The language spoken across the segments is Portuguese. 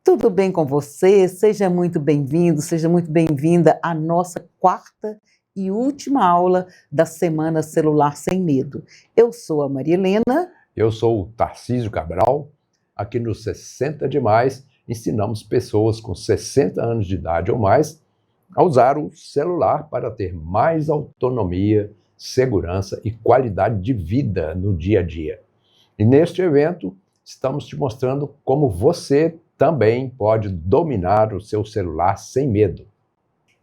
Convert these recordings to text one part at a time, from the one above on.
Tudo bem com você? Seja muito bem-vindo, seja muito bem-vinda à nossa quarta e última aula da Semana Celular Sem Medo. Eu sou a Maria Helena. Eu sou o Tarcísio Cabral. Aqui no 60 de Mais, ensinamos pessoas com 60 anos de idade ou mais a usar o celular para ter mais autonomia, segurança e qualidade de vida no dia a dia. E neste evento, estamos te mostrando como você também pode dominar o seu celular sem medo.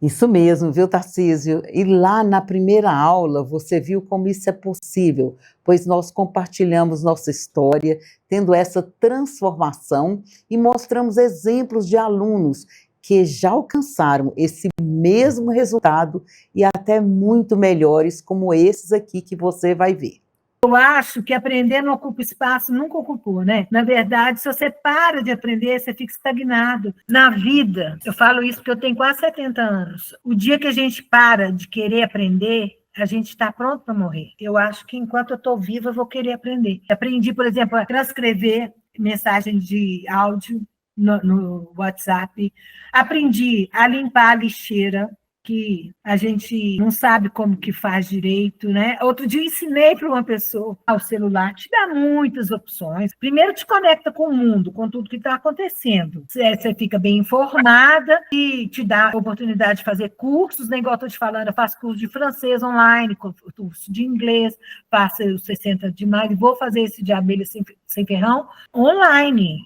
Isso mesmo, viu, Tarcísio? E lá na primeira aula você viu como isso é possível, pois nós compartilhamos nossa história, tendo essa transformação e mostramos exemplos de alunos que já alcançaram esse mesmo resultado e até muito melhores, como esses aqui que você vai ver. Eu acho que aprender não ocupa espaço, nunca ocupou, né? Na verdade, se você para de aprender, você fica estagnado. Na vida, eu falo isso porque eu tenho quase 70 anos. O dia que a gente para de querer aprender, a gente está pronto para morrer. Eu acho que enquanto eu estou viva, eu vou querer aprender. Aprendi, por exemplo, a transcrever mensagem de áudio no WhatsApp. Aprendi a limpar a lixeira, que a gente não sabe como que faz direito, né? Outro dia eu ensinei para uma pessoa, o celular te dá muitas opções. Primeiro te conecta com o mundo, com tudo que está acontecendo. Você fica bem informada e te dá a oportunidade de fazer cursos, né? Igual eu estou te falando, eu faço curso de francês online, curso de inglês, faço os 60 de maio, vou fazer esse de abelha sem ferrão online.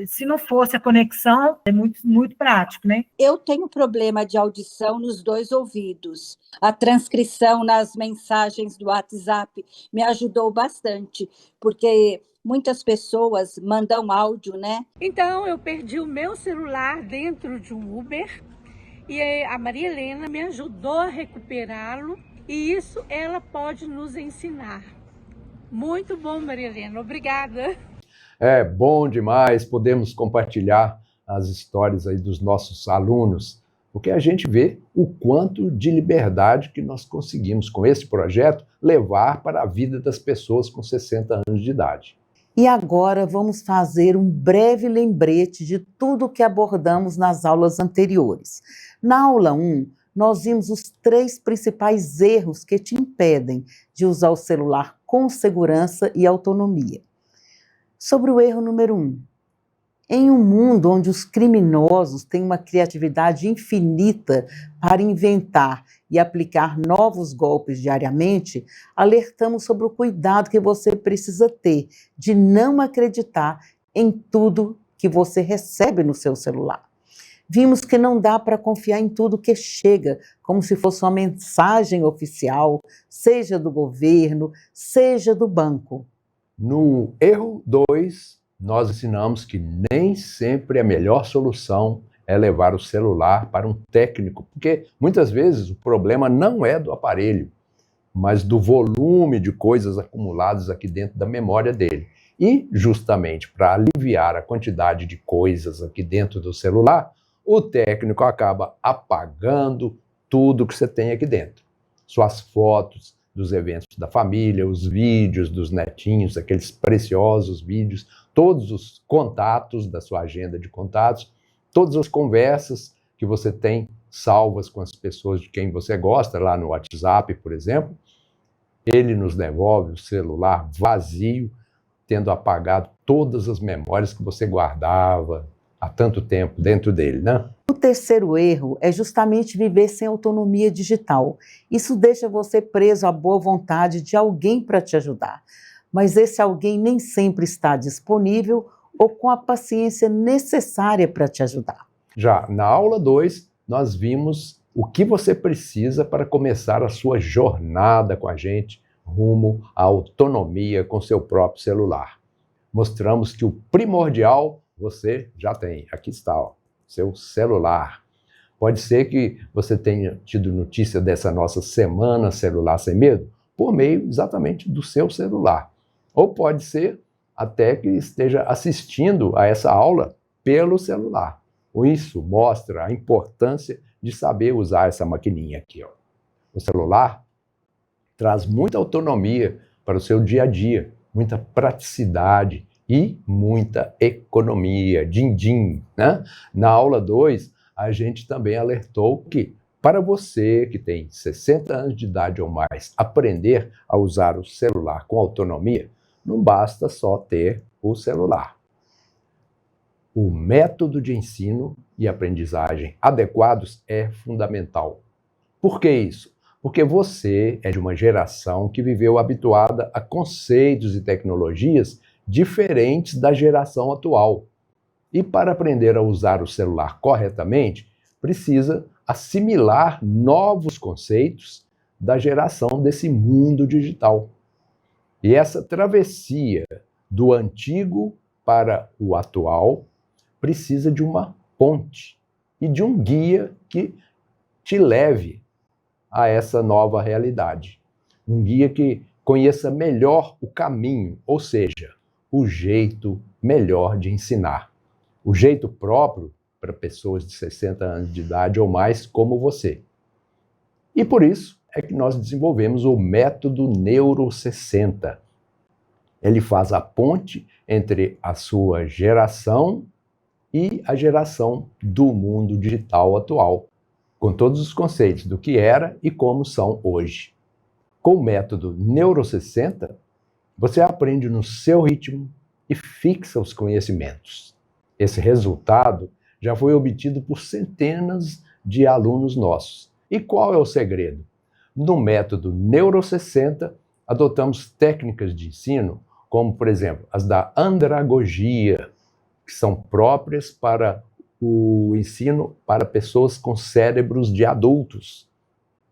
Se não fosse a conexão, é muito prático, né? Eu tenho problema de audição nos dois ouvidos. A transcrição nas mensagens do WhatsApp me ajudou bastante, porque muitas pessoas mandam áudio, né? Então, eu perdi o meu celular dentro de um Uber e a Maria Helena me ajudou a recuperá-lo e isso ela pode nos ensinar. Muito bom, Maria Helena. Obrigada. É bom demais podemos compartilhar as histórias aí dos nossos alunos, porque a gente vê o quanto de liberdade que nós conseguimos com esse projeto levar para a vida das pessoas com 60 anos de idade. E agora vamos fazer um breve lembrete de tudo que abordamos nas aulas anteriores. Na aula 1, nós vimos os 3 principais erros que te impedem de usar o celular com segurança e autonomia. Sobre o erro número 1. Em um mundo onde os criminosos têm uma criatividade infinita para inventar e aplicar novos golpes diariamente, alertamos sobre o cuidado que você precisa ter de não acreditar em tudo que você recebe no seu celular. Vimos que não dá para confiar em tudo que chega, como se fosse uma mensagem oficial, seja do governo, seja do banco. No erro 2, nós ensinamos que nem sempre a melhor solução é levar o celular para um técnico, porque muitas vezes o problema não é do aparelho, mas do volume de coisas acumuladas aqui dentro da memória dele. E, justamente para aliviar a quantidade de coisas aqui dentro do celular, o técnico acaba apagando tudo que você tem aqui dentro. Suas fotos dos eventos da família, os vídeos dos netinhos, aqueles preciosos vídeos, todos os contatos da sua agenda de contatos, todas as conversas que você tem salvas com as pessoas de quem você gosta, lá no WhatsApp, por exemplo. Ele nos devolve o celular vazio, tendo apagado todas as memórias que você guardava há tanto tempo dentro dele, né? O terceiro erro é justamente viver sem autonomia digital. Isso deixa você preso à boa vontade de alguém para te ajudar. Mas esse alguém nem sempre está disponível ou com a paciência necessária para te ajudar. Já na aula 2, nós vimos o que você precisa para começar a sua jornada com a gente rumo à autonomia com seu próprio celular. Mostramos que o primordial você já tem. Aqui está, ó, seu celular. Pode ser que você tenha tido notícia dessa nossa Semana Celular Sem Medo por meio exatamente do seu celular. Ou pode ser até que esteja assistindo a essa aula pelo celular. Isso mostra a importância de saber usar essa maquininha aqui, ó. O celular traz muita autonomia para o seu dia a dia, muita praticidade e muita economia, din-din, né? Na aula 2, a gente também alertou que, para você que tem 60 anos de idade ou mais, aprender a usar o celular com autonomia, não basta só ter o celular. O método de ensino e aprendizagem adequados é fundamental. Por que isso? Porque você é de uma geração que viveu habituada a conceitos e tecnologias diferentes da geração atual. E para aprender a usar o celular corretamente, precisa assimilar novos conceitos da geração desse mundo digital. E essa travessia do antigo para o atual precisa de uma ponte e de um guia que te leve a essa nova realidade. Um guia que conheça melhor o caminho, ou seja, o jeito melhor de ensinar. O jeito próprio para pessoas de 60 anos de idade ou mais como você. E por isso é que nós desenvolvemos o método Neuro 60. Ele faz a ponte entre a sua geração e a geração do mundo digital atual, com todos os conceitos do que era e como são hoje. Com o método Neuro 60, você aprende no seu ritmo e fixa os conhecimentos. Esse resultado já foi obtido por centenas de alunos nossos. E qual é o segredo? No método Neuro 60, adotamos técnicas de ensino, como, por exemplo, as da andragogia, que são próprias para o ensino para pessoas com cérebros de adultos,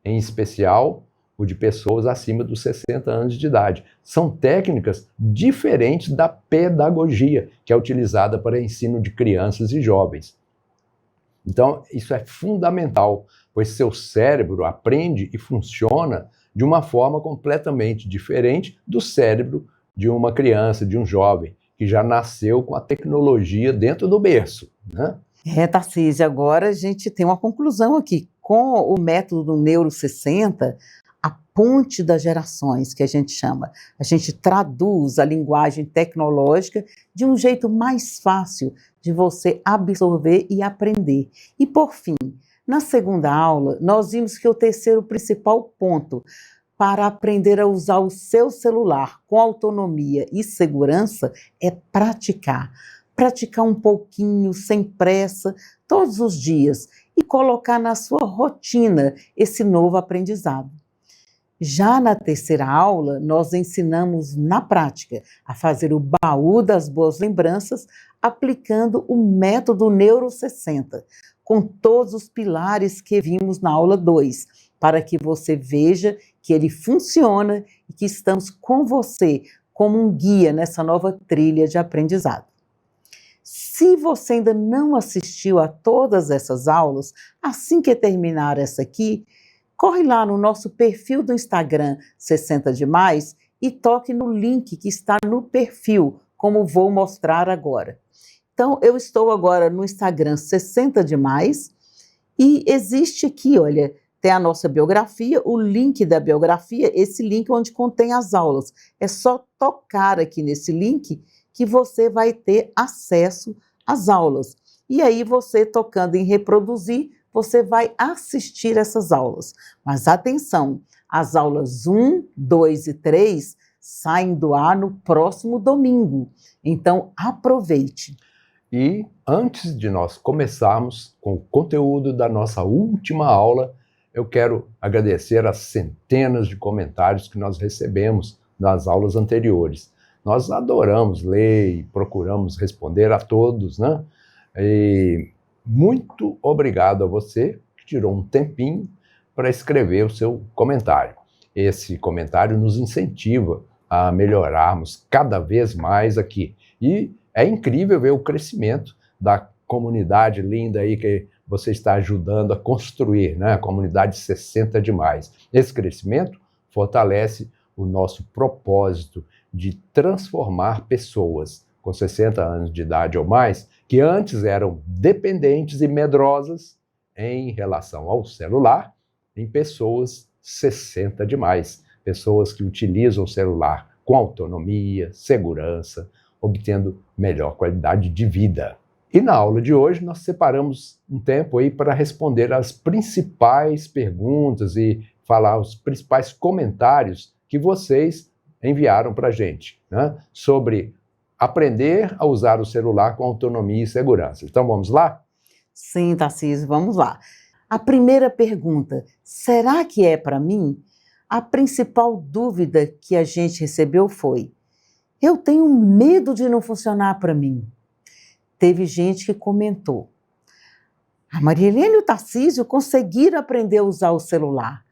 em especial o de pessoas acima dos 60 anos de idade. São técnicas diferentes da pedagogia, que é utilizada para ensino de crianças e jovens. Então, isso é fundamental, pois seu cérebro aprende e funciona de uma forma completamente diferente do cérebro de uma criança, de um jovem, que já nasceu com a tecnologia dentro do berço, né? Tarcísio, agora a gente tem uma conclusão aqui. Com o método do Neuro 60, a ponte das gerações, que a gente chama, a gente traduz a linguagem tecnológica de um jeito mais fácil de você absorver e aprender. E, por fim, na segunda aula, nós vimos que o terceiro principal ponto para aprender a usar o seu celular com autonomia e segurança é praticar. Praticar um pouquinho, sem pressa, todos os dias e colocar na sua rotina esse novo aprendizado. Já na terceira aula, nós ensinamos na prática a fazer o baú das boas lembranças aplicando o método Neuro 60, com todos os pilares que vimos na aula 2, para que você veja que ele funciona e que estamos com você como um guia nessa nova trilha de aprendizado. Se você ainda não assistiu a todas essas aulas, assim que terminar essa aqui, corre lá no nosso perfil do Instagram 60 de mais e toque no link que está no perfil, como vou mostrar agora. Então, eu estou agora no Instagram 60 de mais e existe aqui, olha, tem a nossa biografia, o link da biografia, esse link onde contém as aulas. É só tocar aqui nesse link que você vai ter acesso às aulas. E aí você, tocando em reproduzir, você vai assistir essas aulas. Mas atenção, as aulas 1, 2 e 3 saem do ar no próximo domingo. Então, aproveite. E antes de nós começarmos com o conteúdo da nossa última aula, eu quero agradecer as centenas de comentários que nós recebemos nas aulas anteriores. Nós adoramos ler e procuramos responder a todos, né? E muito obrigado a você que tirou um tempinho para escrever o seu comentário. Esse comentário nos incentiva a melhorarmos cada vez mais aqui. E é incrível ver o crescimento da comunidade linda aí que você está ajudando a construir, né? A comunidade 60 de mais. Esse crescimento fortalece o nosso propósito de transformar pessoas com 60 anos de idade ou mais, que antes eram dependentes e medrosas em relação ao celular, em pessoas 60 de mais, pessoas que utilizam o celular com autonomia, segurança, obtendo melhor qualidade de vida. E na aula de hoje nós separamos um tempo aí para responder as principais perguntas e falar os principais comentários que vocês enviaram para a gente, né, sobre aprender a usar o celular com autonomia e segurança. Então vamos lá? Sim, Tarcísio, vamos lá. A primeira pergunta, será que é para mim? A principal dúvida que a gente recebeu foi: eu tenho medo de não funcionar para mim. Teve gente que comentou: a Maria Helena e o Tarcísio conseguiram aprender a usar o celular.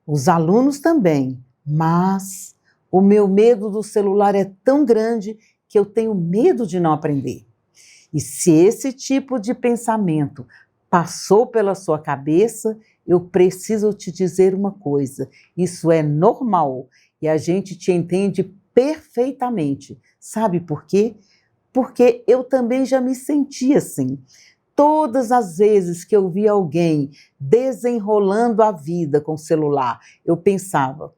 Os alunos também, mas o meu medo do celular é tão grande que eu tenho medo de não aprender. E se esse tipo de pensamento passou pela sua cabeça, eu preciso te dizer uma coisa: isso é normal e a gente te entende perfeitamente. Sabe por quê? Porque eu também já me senti assim. Todas as vezes que eu via alguém desenrolando a vida com o celular, eu pensava: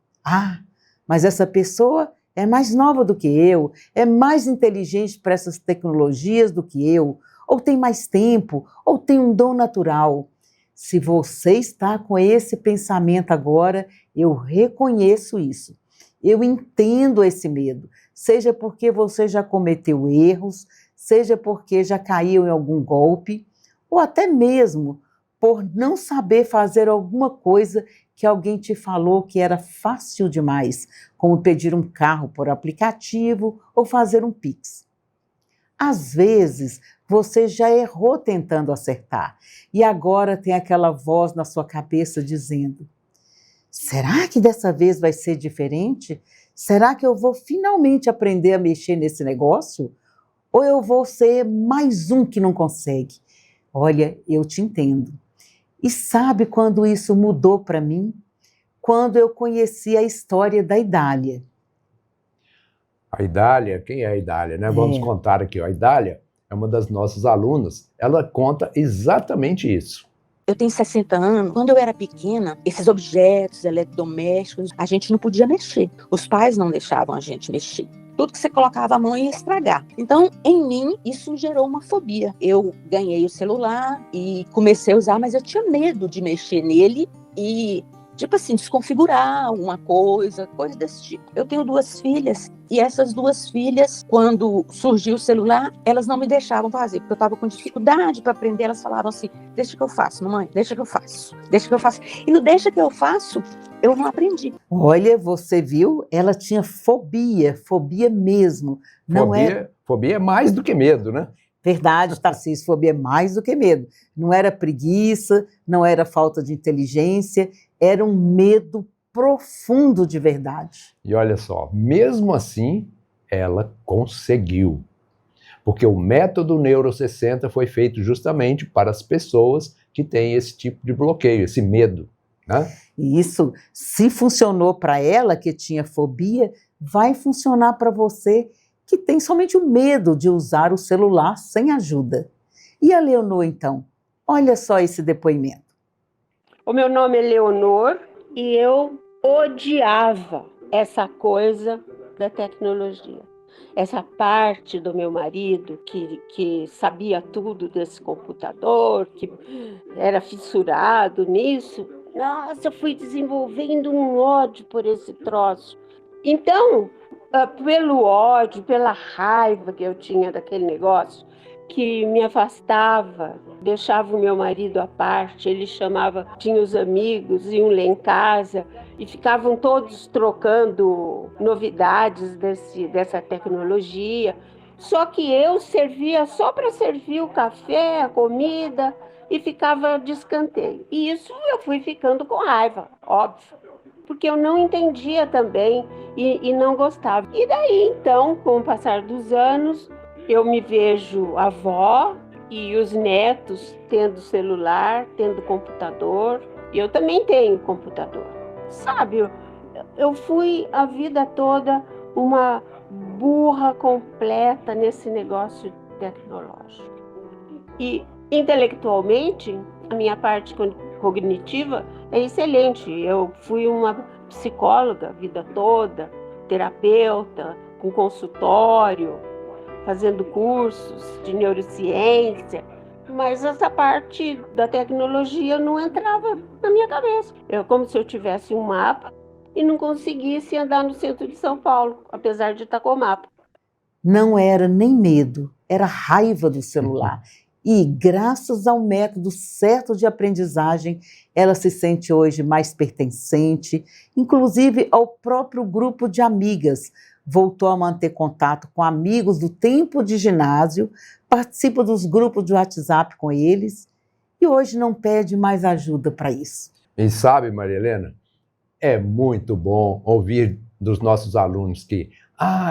mas essa pessoa é mais nova do que eu, é mais inteligente para essas tecnologias do que eu, ou tem mais tempo, ou tem um dom natural. Se você está com esse pensamento agora, eu reconheço isso. Eu entendo esse medo, seja porque você já cometeu erros, seja porque já caiu em algum golpe, ou até mesmo por não saber fazer alguma coisa que alguém te falou que era fácil demais, como pedir um carro por aplicativo ou fazer um Pix. Às vezes, você já errou tentando acertar e agora tem aquela voz na sua cabeça dizendo: será que dessa vez vai ser diferente? Será que eu vou finalmente aprender a mexer nesse negócio? Ou eu vou ser mais um que não consegue? Olha, eu te entendo. E sabe quando isso mudou para mim? Quando eu conheci a história da Idália. A Idália, quem é a Idália, né? Vamos contar aqui. A Idália é uma das nossas alunas. Ela conta exatamente isso. Eu tenho 60 anos. Quando eu era pequena, esses objetos eletrodomésticos, a gente não podia mexer. Os pais não deixavam a gente mexer. Tudo que você colocava a mão ia estragar. Então, em mim, isso gerou uma fobia. Eu ganhei o celular e comecei a usar, mas eu tinha medo de mexer nele e, tipo assim, desconfigurar alguma coisa desse tipo. Eu tenho 2 filhas e essas 2 filhas, quando surgiu o celular, elas não me deixavam fazer, porque eu estava com dificuldade para aprender. Elas falavam assim: deixa que eu faço, mamãe, deixa que eu faço, deixa que eu faço. E no deixa que eu faço, eu não aprendi. Olha, você viu? Ela tinha fobia mesmo. Fobia é mais do que medo, né? Verdade, Tarcísio, fobia é mais do que medo. Não era preguiça, não era falta de inteligência, era um medo profundo de verdade. E olha só, mesmo assim, ela conseguiu. Porque o método Neuro 60 foi feito justamente para as pessoas que têm esse tipo de bloqueio, esse medo, né? E isso, se funcionou para ela que tinha fobia, vai funcionar para você que tem somente o medo de usar o celular sem ajuda. E a Leonor, então? Olha só esse depoimento. O meu nome é Leonor e eu odiava essa coisa da tecnologia. Essa parte do meu marido que sabia tudo desse computador, que era fissurado nisso. Nossa, eu fui desenvolvendo um ódio por esse troço. Então, pelo ódio, pela raiva que eu tinha daquele negócio, que me afastava, deixava o meu marido à parte, ele tinha os amigos, iam lá em casa e ficavam todos trocando novidades dessa tecnologia. Só que eu servia só para servir o café, a comida e ficava de escanteio. E isso eu fui ficando com raiva, óbvio, porque eu não entendia também e não gostava. E daí, então, com o passar dos anos, eu me vejo avó e os netos tendo celular, tendo computador. E eu também tenho computador. Sabe, eu fui a vida toda uma burra completa nesse negócio tecnológico. E intelectualmente, a minha parte cognitiva é excelente. Eu fui uma psicóloga a vida toda, terapeuta, com consultório. fazendo cursos de neurociência, mas essa parte da tecnologia não entrava na minha cabeça. É como se eu tivesse um mapa e não conseguisse andar no centro de São Paulo, apesar de estar com o mapa. Não era nem medo, era raiva do celular. E, graças ao método certo de aprendizagem, ela se sente hoje mais pertencente, inclusive ao próprio grupo de amigas. Voltou a manter contato com amigos do tempo de ginásio, participa dos grupos de WhatsApp com eles e hoje não pede mais ajuda para isso. E sabe, Maria Helena, é muito bom ouvir dos nossos alunos que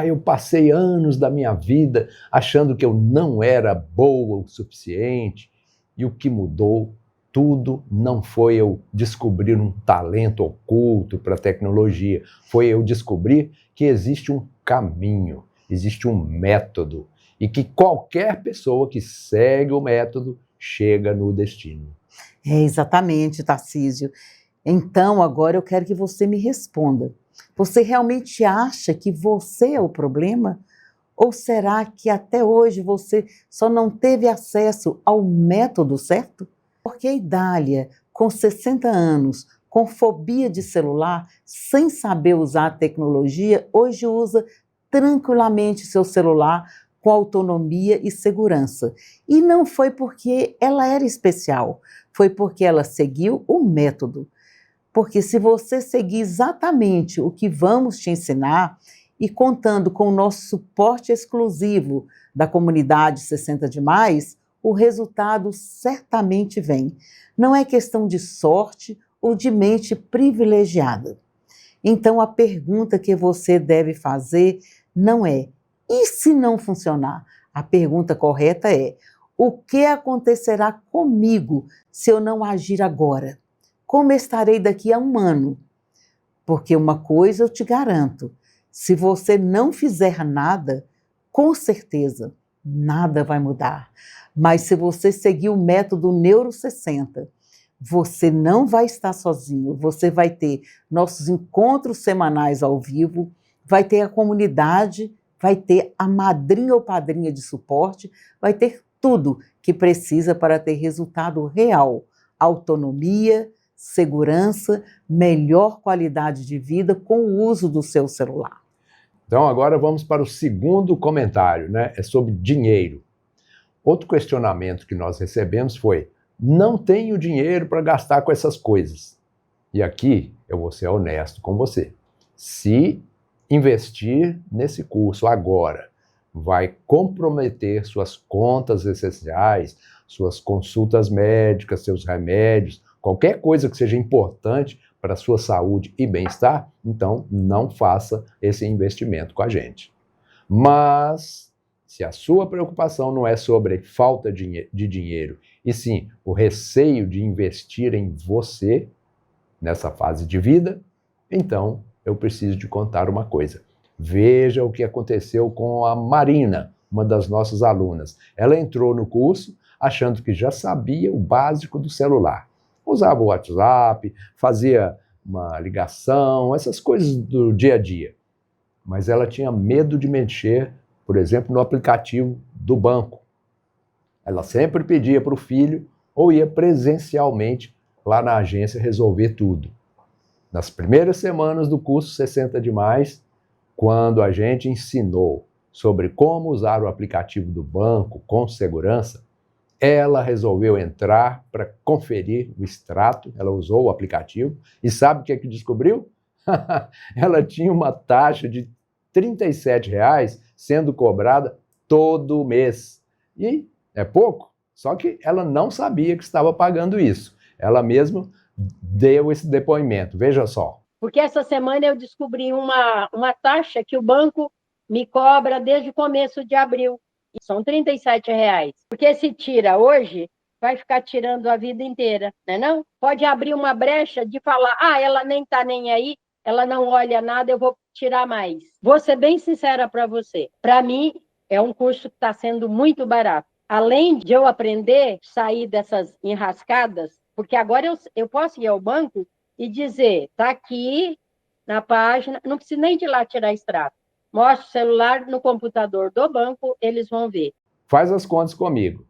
eu passei anos da minha vida achando que eu não era boa o suficiente e o que mudou tudo não foi eu descobrir um talento oculto para a tecnologia, foi eu descobrir que existe um caminho, existe um método e que qualquer pessoa que segue o método chega no destino. É exatamente, Tarcísio. Então, agora eu quero que você me responda. Você realmente acha que você é o problema? Ou será que até hoje você só não teve acesso ao método certo? Porque a Idália, com 60 anos, com fobia de celular, sem saber usar a tecnologia, hoje usa tranquilamente seu celular com autonomia e segurança. E não foi porque ela era especial, foi porque ela seguiu o método. Porque se você seguir exatamente o que vamos te ensinar e contando com o nosso suporte exclusivo da comunidade 60 de mais, o resultado certamente vem. Não é questão de sorte ou de mente privilegiada. Então a pergunta que você deve fazer não é: e se não funcionar? A pergunta correta é: o que acontecerá comigo se eu não agir agora? Como estarei daqui a um ano? Porque uma coisa eu te garanto, se você não fizer nada, com certeza nada vai mudar. Mas se você seguir o método Neuro 60, você não vai estar sozinho, você vai ter nossos encontros semanais ao vivo, vai ter a comunidade, vai ter a madrinha ou padrinha de suporte, vai ter tudo que precisa para ter resultado real, autonomia, segurança, melhor qualidade de vida com o uso do seu celular. Então agora vamos para o segundo comentário, né? É sobre dinheiro. Outro questionamento que nós recebemos foi: não tenho dinheiro para gastar com essas coisas. E aqui eu vou ser honesto com você. Se investir nesse curso agora vai comprometer suas contas essenciais, suas consultas médicas, seus remédios, qualquer coisa que seja importante para a sua saúde e bem-estar, então não faça esse investimento com a gente. Mas, se a sua preocupação não é sobre falta de dinheiro, e sim o receio de investir em você nessa fase de vida, então eu preciso te contar uma coisa. Veja o que aconteceu com a Marina, uma das nossas alunas. Ela entrou no curso achando que já sabia o básico do celular. Usava o WhatsApp, fazia uma ligação, essas coisas do dia a dia. Mas ela tinha medo de mexer, por exemplo, no aplicativo do banco. Ela sempre pedia para o filho ou ia presencialmente lá na agência resolver tudo. Nas primeiras semanas do curso 60 de mais, quando a gente ensinou sobre como usar o aplicativo do banco com segurança, ela resolveu entrar para conferir o extrato, ela usou o aplicativo, e sabe o que descobriu? Ela tinha uma taxa de R$ 37,00 sendo cobrada todo mês. E é pouco, só que ela não sabia que estava pagando isso. Ela mesma deu esse depoimento, veja só. Porque essa semana eu descobri uma taxa que o banco me cobra desde o começo de abril. São R$ 37,00. Porque se tira hoje, vai ficar tirando a vida inteira, né não? Pode abrir uma brecha de falar: ela nem está nem aí, ela não olha nada, eu vou tirar mais. Vou ser bem sincera para você. Para mim, é um curso que está sendo muito barato. Além de eu aprender, sair dessas enrascadas, porque agora eu posso ir ao banco e dizer: está aqui na página, não preciso nem de ir lá tirar extrato. Mostre o celular no computador do banco, eles vão ver. Faz as contas comigo.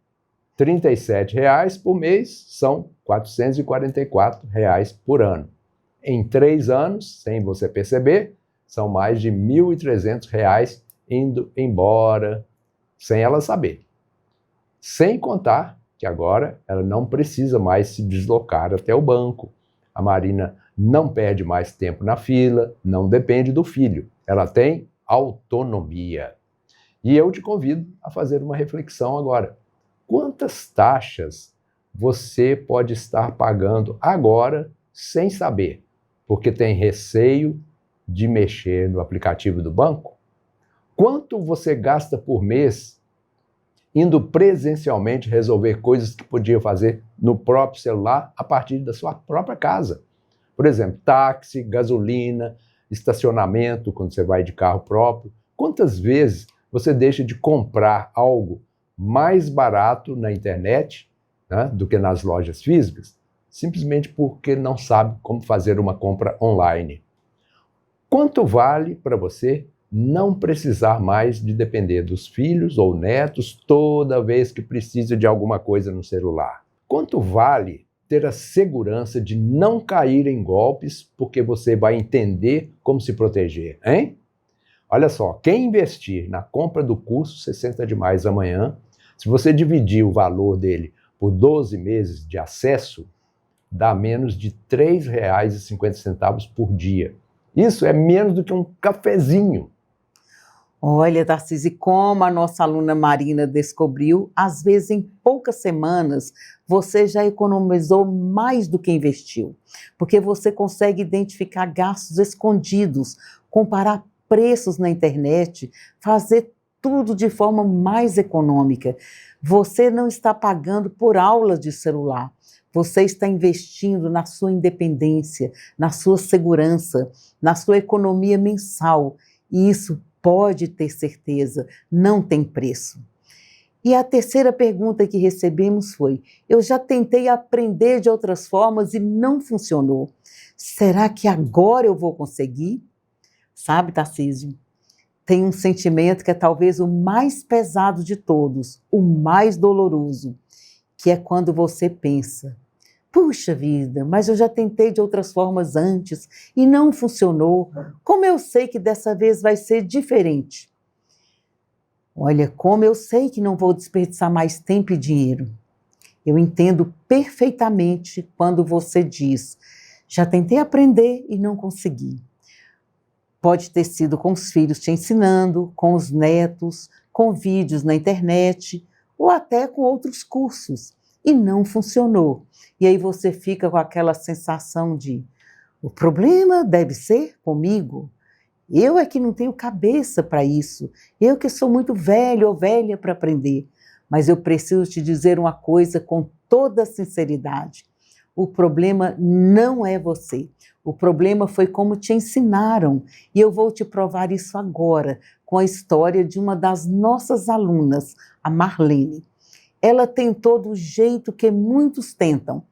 R$ 37,00 por mês são R$ 444,00 por ano. Em 3 anos, sem você perceber, são mais de R$ 1.300 indo embora, sem ela saber. Sem contar que agora ela não precisa mais se deslocar até o banco. A Marina não perde mais tempo na fila, não depende do filho. Ela tem autonomia. E eu te convido a fazer uma reflexão agora. Quantas taxas você pode estar pagando agora sem saber, porque tem receio de mexer no aplicativo do banco? Quanto você gasta por mês indo presencialmente resolver coisas que podia fazer no próprio celular a partir da sua própria casa? Por exemplo, táxi, gasolina, estacionamento quando você vai de carro próprio. Quantas vezes você deixa de comprar algo mais barato na internet, né, do que nas lojas físicas, simplesmente porque não sabe como fazer uma compra online? Quanto vale para você não precisar mais de depender dos filhos ou netos toda vez que precisa de alguma coisa no celular? Quanto vale ter a segurança de não cair em golpes porque você vai entender como se proteger, hein? Olha só, quem investir na compra do curso 60 de mais amanhã, se você dividir o valor dele por 12 meses de acesso, dá menos de R$ 3,50 por dia. Isso é menos do que um cafezinho. Olha, Tarcísio, como a nossa aluna Marina descobriu, às vezes em poucas semanas você já economizou mais do que investiu, porque você consegue identificar gastos escondidos, comparar preços na internet, fazer tudo de forma mais econômica. Você não está pagando por aulas de celular, você está investindo na sua independência, na sua segurança, na sua economia mensal, e isso, pode ter certeza, não tem preço. E a terceira pergunta que recebemos foi: eu já tentei aprender de outras formas e não funcionou. Será que agora eu vou conseguir? Sabe, Tarcísio, tem um sentimento que é talvez o mais pesado de todos, o mais doloroso, que é quando você pensa: puxa vida, mas eu já tentei de outras formas antes e não funcionou. Como eu sei que dessa vez vai ser diferente? Olha, como eu sei que não vou desperdiçar mais tempo e dinheiro. Eu entendo perfeitamente quando você diz: já tentei aprender e não consegui. Pode ter sido com os filhos te ensinando, com os netos, com vídeos na internet ou até com outros cursos. E não funcionou. E aí você fica com aquela sensação de: o problema deve ser comigo. Eu é que não tenho cabeça para isso. Eu que sou muito velho ou velha para aprender. Mas eu preciso te dizer uma coisa com toda sinceridade. O problema não é você. O problema foi como te ensinaram. E eu vou te provar isso agora, com a história de uma das nossas alunas, a Marlene. Ela tentou do jeito que muitos tentam,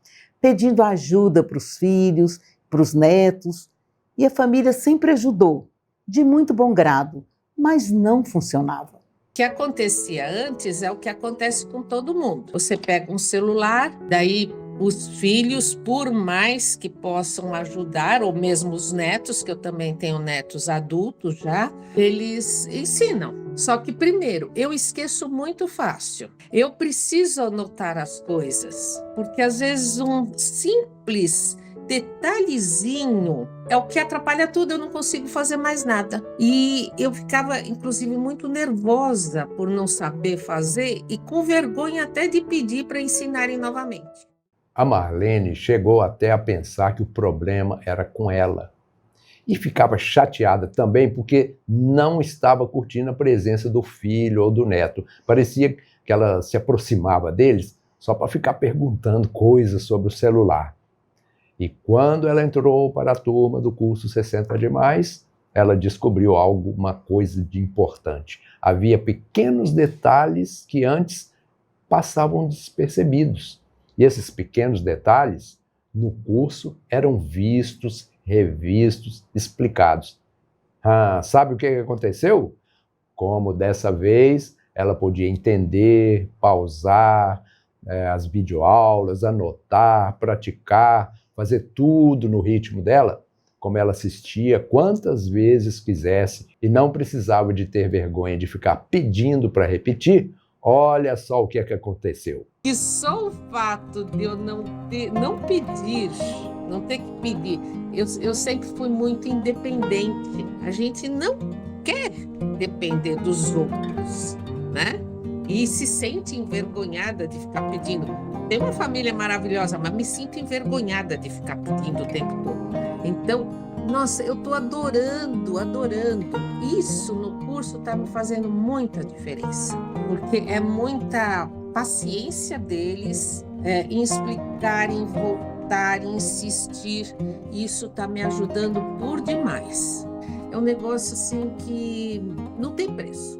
pedindo ajuda para os filhos, para os netos, e a família sempre ajudou, de muito bom grado, mas não funcionava. O que acontecia antes é o que acontece com todo mundo. Você pega um celular, daí os filhos, por mais que possam ajudar, ou mesmo os netos, que eu também tenho netos adultos já, eles ensinam. Só que primeiro, eu esqueço muito fácil. Eu preciso anotar as coisas, porque às vezes um simples detalhezinho é o que atrapalha tudo, eu não consigo fazer mais nada. E eu ficava, inclusive, muito nervosa por não saber fazer e com vergonha até de pedir para ensinarem novamente. A Marlene chegou até a pensar que o problema era com ela. E ficava chateada também porque não estava curtindo a presença do filho ou do neto. Parecia que ela se aproximava deles só para ficar perguntando coisas sobre o celular. E quando ela entrou para a turma do curso 60 de mais, ela descobriu alguma coisa de importante. Havia pequenos detalhes que antes passavam despercebidos. E esses pequenos detalhes, no curso, eram vistos, revistos, explicados. Sabe o que aconteceu? Como dessa vez ela podia entender, pausar as videoaulas, anotar, praticar, fazer tudo no ritmo dela, como ela assistia quantas vezes quisesse e não precisava de ter vergonha de ficar pedindo para repetir. Olha só o que é que aconteceu. E só o fato de eu não pedir, não ter que pedir, eu sempre fui muito independente. A gente não quer depender dos outros, né? E se sente envergonhada de ficar pedindo. Tenho uma família maravilhosa, mas me sinto envergonhada de ficar pedindo o tempo todo. Então, nossa, eu estou adorando. Isso no curso está me fazendo muita diferença, porque é muita paciência deles em explicar, em voltar, em insistir. Isso está me ajudando por demais. É um negócio assim que não tem preço.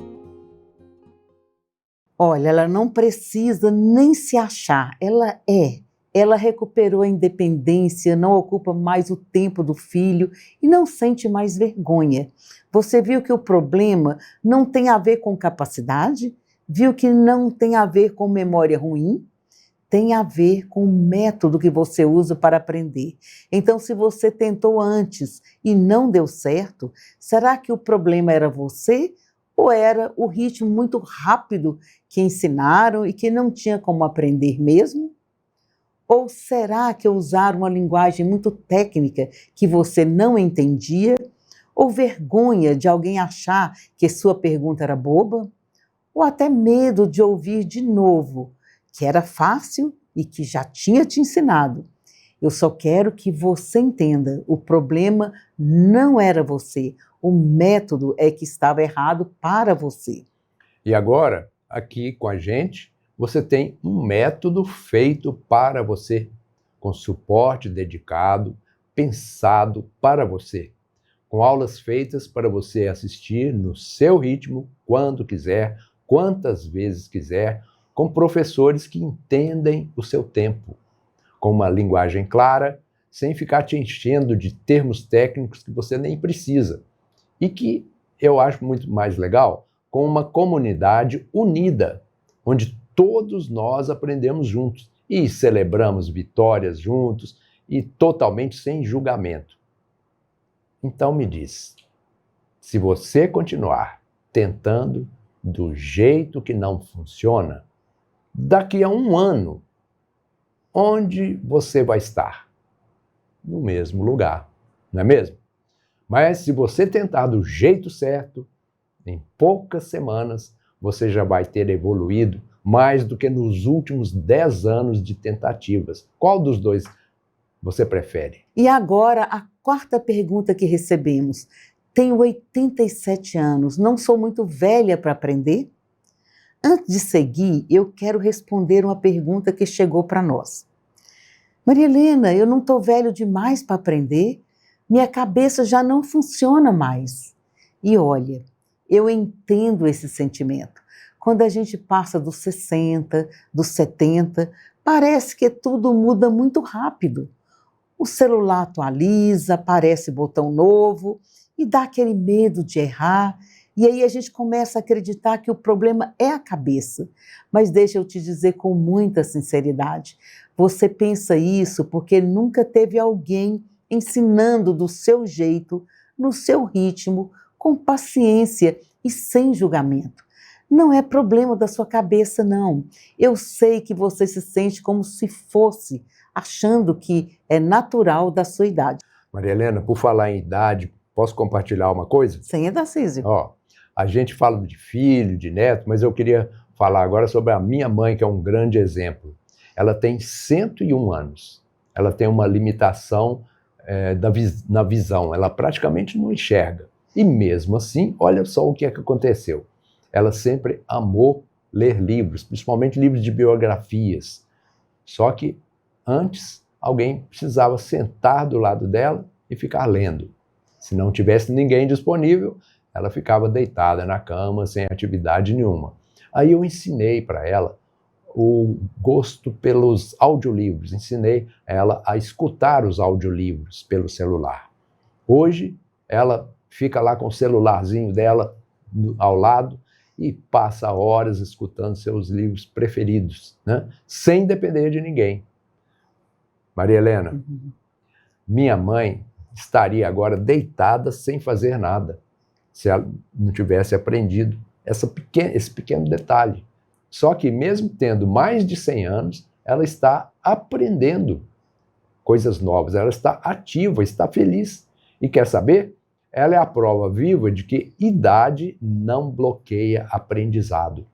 Olha, ela não precisa nem se achar, ela é. Ela recuperou a independência, não ocupa mais o tempo do filho e não sente mais vergonha. Você viu que o problema não tem a ver com capacidade? Viu que não tem a ver com memória ruim? Tem a ver com o método que você usa para aprender. Então, se você tentou antes e não deu certo, será que o problema era você ou era o ritmo muito rápido que ensinaram e que não tinha como aprender mesmo? Ou será que usaram uma linguagem muito técnica que você não entendia? Ou vergonha de alguém achar que sua pergunta era boba? Ou até medo de ouvir de novo que era fácil e que já tinha te ensinado? Eu só quero que você entenda, o problema não era você, o método é que estava errado para você. E agora, aqui com a gente, você tem um método feito para você, com suporte dedicado, pensado para você, com aulas feitas para você assistir no seu ritmo, quando quiser, quantas vezes quiser, com professores que entendem o seu tempo, com uma linguagem clara, sem ficar te enchendo de termos técnicos que você nem precisa. E que eu acho muito mais legal, com uma comunidade unida, onde todos nós aprendemos juntos e celebramos vitórias juntos e totalmente sem julgamento. Então me diz, se você continuar tentando do jeito que não funciona, daqui a 1 ano, onde você vai estar? No mesmo lugar, não é mesmo? Mas se você tentar do jeito certo, em poucas semanas, você já vai ter evoluído mais do que nos últimos 10 anos de tentativas. Qual dos dois você prefere? E agora, a 4ª pergunta que recebemos. Tenho 87 anos, não sou muito velha para aprender? Antes de seguir, eu quero responder uma pergunta que chegou para nós. Maria Helena, eu não estou velho demais para aprender? Minha cabeça já não funciona mais. E olha, eu entendo esse sentimento. Quando a gente passa dos 60, dos 70, parece que tudo muda muito rápido. O celular atualiza, aparece botão novo e dá aquele medo de errar. E aí a gente começa a acreditar que o problema é a cabeça. Mas deixa eu te dizer com muita sinceridade, você pensa isso porque nunca teve alguém ensinando do seu jeito, no seu ritmo, com paciência e sem julgamento. Não é problema da sua cabeça, não. Eu sei que você se sente como se fosse, achando que é natural da sua idade. Maria Helena, por falar em idade, posso compartilhar uma coisa? Sim, Darcísio. A gente fala de filho, de neto, mas eu queria falar agora sobre a minha mãe, que é um grande exemplo. Ela tem 101 anos. Ela tem uma limitação na visão. Ela praticamente não enxerga. E mesmo assim, olha só o que é que aconteceu. Ela sempre amou ler livros, principalmente livros de biografias. Só que antes, alguém precisava sentar do lado dela e ficar lendo. Se não tivesse ninguém disponível, ela ficava deitada na cama, sem atividade nenhuma. Aí eu ensinei para ela o gosto pelos audiolivros, ensinei ela a escutar os audiolivros pelo celular. Hoje, ela fica lá com o celularzinho dela ao lado e passa horas escutando seus livros preferidos, né? Sem depender de ninguém. Maria Helena, minha mãe estaria agora deitada sem fazer nada, se ela não tivesse aprendido esse pequeno detalhe. Só que mesmo tendo mais de 100 anos, ela está aprendendo coisas novas, ela está ativa, está feliz. E quer saber? Ela é a prova viva de que idade não bloqueia aprendizado.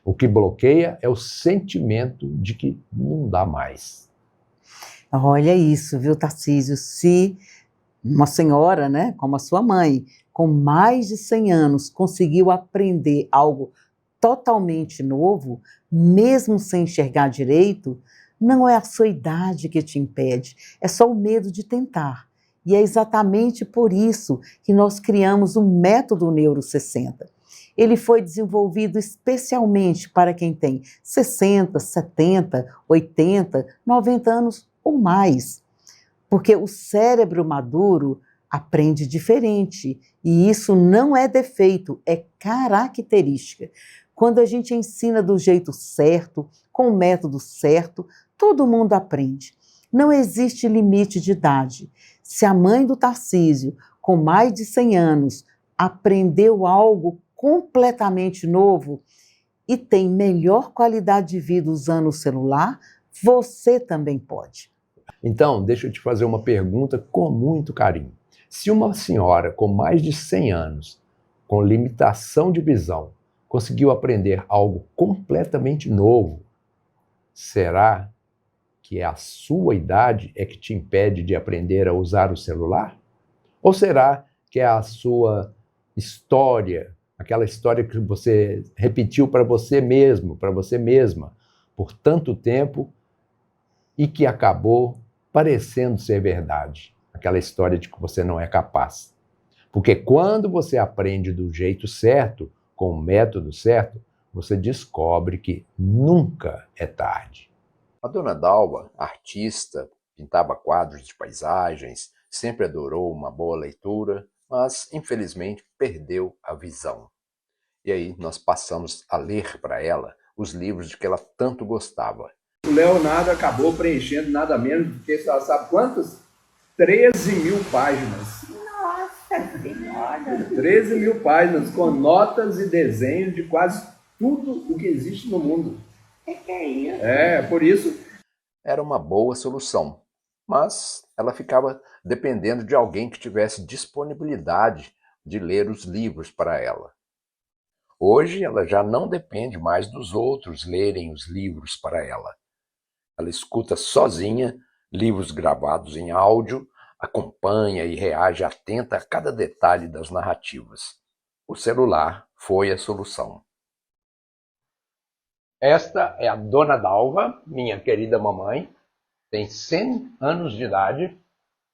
O que bloqueia é o sentimento de que não dá mais. Olha isso, viu, Tarcísio? Se uma senhora, né, como a sua mãe, com mais de 100 anos, conseguiu aprender algo totalmente novo, mesmo sem enxergar direito, não é a sua idade que te impede, é só o medo de tentar. E é exatamente por isso que nós criamos o método Neuro 60. Ele foi desenvolvido especialmente para quem tem 60, 70, 80, 90 anos ou mais. Porque o cérebro maduro aprende diferente. E isso não é defeito, é característica. Quando a gente ensina do jeito certo, com o método certo, todo mundo aprende. Não existe limite de idade. Se a mãe do Tarcísio, com mais de 100 anos, aprendeu algo completamente novo e tem melhor qualidade de vida usando o celular, você também pode. Então, deixa eu te fazer uma pergunta com muito carinho. Se uma senhora com mais de 100 anos, com limitação de visão, conseguiu aprender algo completamente novo, será que a sua idade é que te impede de aprender a usar o celular? Ou será que é a sua história, aquela história que você repetiu para você mesmo, para você mesma, por tanto tempo e que acabou parecendo ser verdade? Aquela história de que você não é capaz. Porque quando você aprende do jeito certo, com o método certo, você descobre que nunca é tarde. A dona Dalva, artista, pintava quadros de paisagens, sempre adorou uma boa leitura, mas infelizmente perdeu a visão. E aí nós passamos a ler para ela os livros de que ela tanto gostava. O Leonardo acabou preenchendo nada menos do que, sabe quantas? 13.000 páginas. Nossa Senhora! 13.000 páginas com notas e desenhos de quase tudo o que existe no mundo. Que é isso? É, por isso. Era uma boa solução, mas ela ficava dependendo de alguém que tivesse disponibilidade de ler os livros para ela. Hoje ela já não depende mais dos outros lerem os livros para ela. Ela escuta sozinha livros gravados em áudio, acompanha e reage atenta a cada detalhe das narrativas. O celular foi a solução. Esta é a dona Dalva, minha querida mamãe, tem 100 anos de idade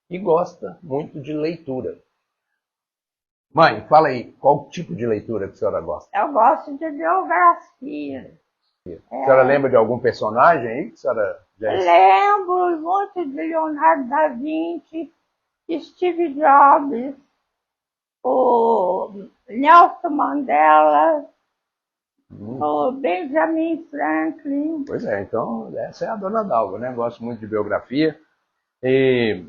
e gosta muito de leitura. Mãe, fala aí, qual tipo de leitura que a senhora gosta? Eu gosto de biografia. A senhora lembra de algum personagem aí que a senhora já... Lembro muito de Leonardo da Vinci, Steve Jobs, o Nelson Mandela, o Benjamin Franklin. Pois é, então essa é a dona Dalva, né? Gosto muito de biografia. E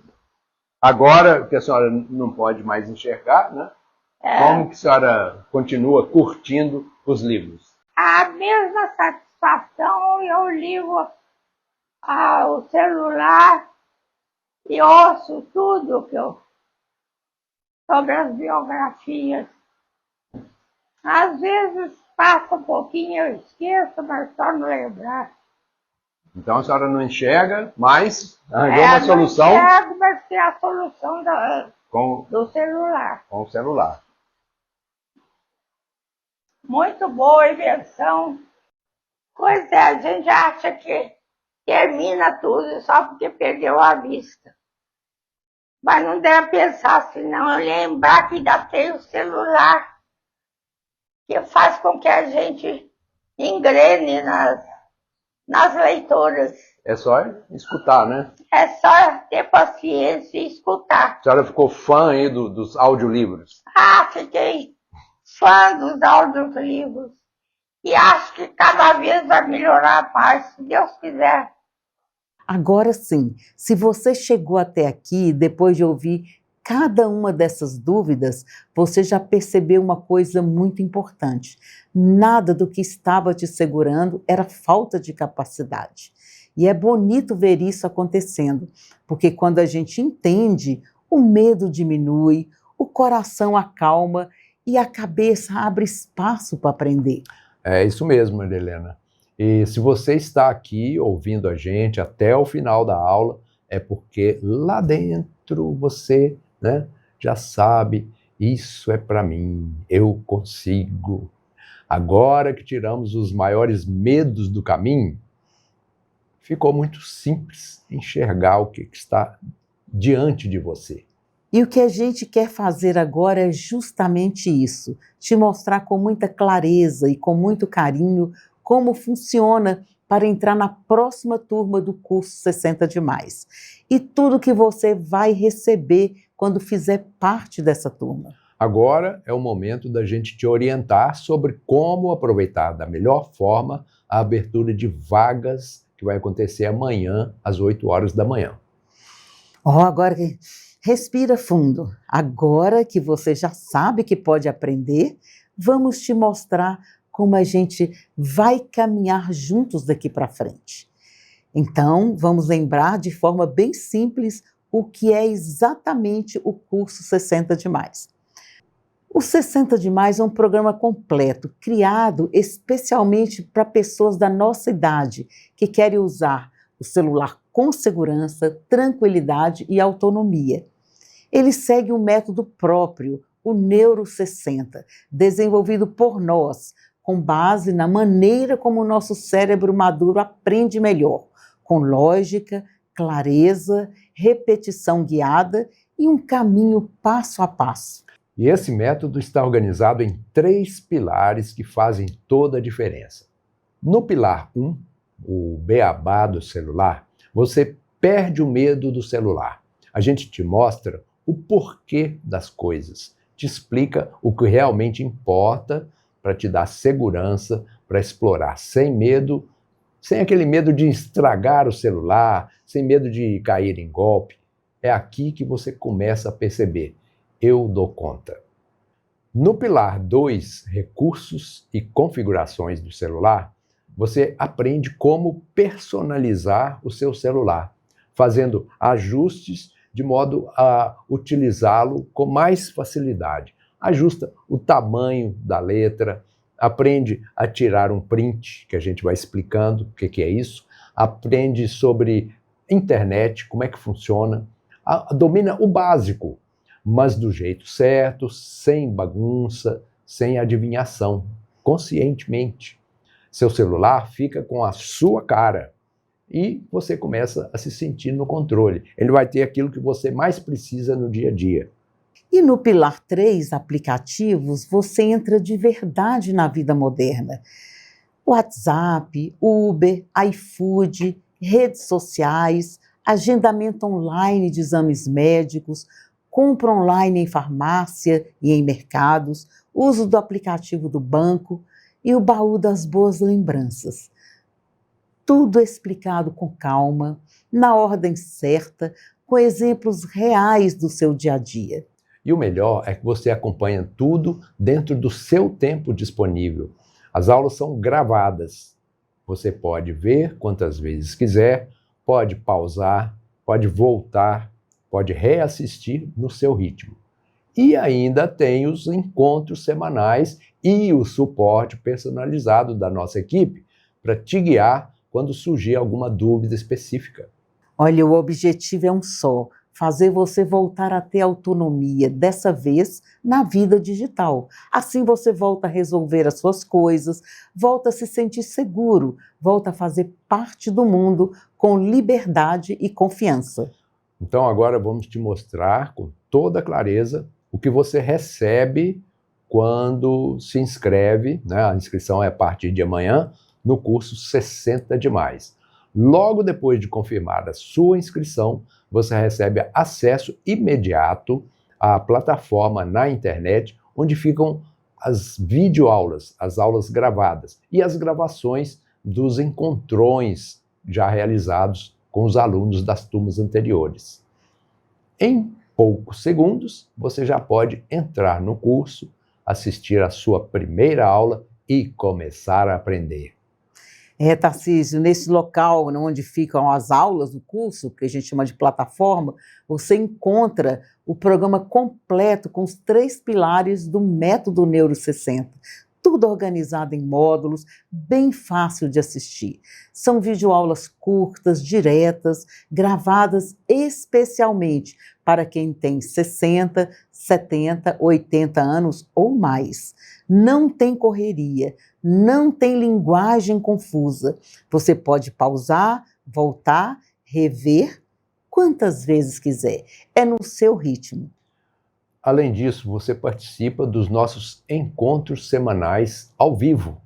agora que a senhora não pode mais enxergar, né? Como que a senhora continua curtindo os livros? A mesma satisfação, eu ligo o celular e ouço tudo que sobre as biografias. Às vezes passa um pouquinho, eu esqueço, mas torno a lembrar. Então a senhora não enxerga, mas arranjou uma solução. Não enxergo, mas tem a solução do celular. Com o celular. Muito boa invenção. Pois é, a gente acha que termina tudo só porque perdeu a vista. Mas não deve pensar assim, não. Lembrar que ainda tem o celular, que faz com que a gente engrene nas leituras. É só escutar, né? É só ter paciência e escutar. A senhora ficou fã aí dos audiolivros? Ah, fiquei fã dos audiolivros. E acho que cada vez vai melhorar mais, se Deus quiser. Agora sim, se você chegou até aqui depois de ouvir cada uma dessas dúvidas, você já percebeu uma coisa muito importante. Nada do que estava te segurando era falta de capacidade. E é bonito ver isso acontecendo, porque quando a gente entende, o medo diminui, o coração acalma e a cabeça abre espaço para aprender. É isso mesmo, Maria Helena. E se você está aqui ouvindo a gente até o final da aula, é porque lá dentro você, né, já sabe, isso é para mim, eu consigo. Agora que tiramos os maiores medos do caminho, ficou muito simples enxergar o que está diante de você. E o que a gente quer fazer agora é justamente isso, te mostrar com muita clareza e com muito carinho como funciona para entrar na próxima turma do curso 60 de Mais. E tudo que você vai receber quando fizer parte dessa turma. Agora é o momento da gente te orientar sobre como aproveitar da melhor forma a abertura de vagas que vai acontecer amanhã, às 8 horas da manhã. Agora respira fundo. Agora que você já sabe que pode aprender, vamos te mostrar como a gente vai caminhar juntos daqui para frente. Então, vamos lembrar de forma bem simples o que é exatamente o curso 60 de Mais. O 60 de Mais é um programa completo, criado especialmente para pessoas da nossa idade, que querem usar o celular com segurança, tranquilidade e autonomia. Ele segue um método próprio, o Neuro 60, desenvolvido por nós, com base na maneira como o nosso cérebro maduro aprende melhor, com lógica, clareza, repetição guiada e um caminho passo a passo. E esse método está organizado em 3 pilares que fazem toda a diferença. No pilar 1, o beabá do celular, você perde o medo do celular. A gente te mostra o porquê das coisas, te explica o que realmente importa para te dar segurança, para explorar sem medo, sem aquele medo de estragar o celular, sem medo de cair em golpe. É aqui que você começa a perceber, eu dou conta. No pilar 2, recursos e configurações do celular, você aprende como personalizar o seu celular, fazendo ajustes de modo a utilizá-lo com mais facilidade. Ajusta o tamanho da letra, aprende a tirar um print, que a gente vai explicando o que é isso, aprende sobre internet, como é que funciona, domina o básico, mas do jeito certo, sem bagunça, sem adivinhação, conscientemente. Seu celular fica com a sua cara e você começa a se sentir no controle. Ele vai ter aquilo que você mais precisa no dia a dia. E no pilar 3, aplicativos, você entra de verdade na vida moderna. WhatsApp, Uber, iFood, redes sociais, agendamento online de exames médicos, compra online em farmácia e em mercados, uso do aplicativo do banco e o baú das boas lembranças. Tudo explicado com calma, na ordem certa, com exemplos reais do seu dia a dia. E o melhor é que você acompanha tudo dentro do seu tempo disponível. As aulas são gravadas. Você pode ver quantas vezes quiser, pode pausar, pode voltar, pode reassistir no seu ritmo. E ainda tem os encontros semanais e o suporte personalizado da nossa equipe para te guiar quando surgir alguma dúvida específica. Olha, o objetivo é um só, fazer você voltar a ter autonomia, dessa vez na vida digital. Assim você volta a resolver as suas coisas, volta a se sentir seguro, volta a fazer parte do mundo com liberdade e confiança. Então agora vamos te mostrar com toda clareza o que você recebe quando se inscreve, né? A inscrição é a partir de amanhã, no curso 60 de Mais. Logo depois de confirmar a sua inscrição, você recebe acesso imediato à plataforma na internet, onde ficam as videoaulas, as aulas gravadas e as gravações dos encontrões já realizados com os alunos das turmas anteriores. Em poucos segundos, você já pode entrar no curso, assistir a sua primeira aula e começar a aprender. Tarcísio, nesse local onde ficam as aulas do curso, que a gente chama de plataforma, você encontra o programa completo com os 3 pilares do método Neuro 60. Tudo organizado em módulos, bem fácil de assistir. São videoaulas curtas, diretas, gravadas especialmente para quem tem 60, 70, 80 anos ou mais. Não tem correria, não tem linguagem confusa. Você pode pausar, voltar, rever quantas vezes quiser. É no seu ritmo. Além disso, você participa dos nossos encontros semanais ao vivo.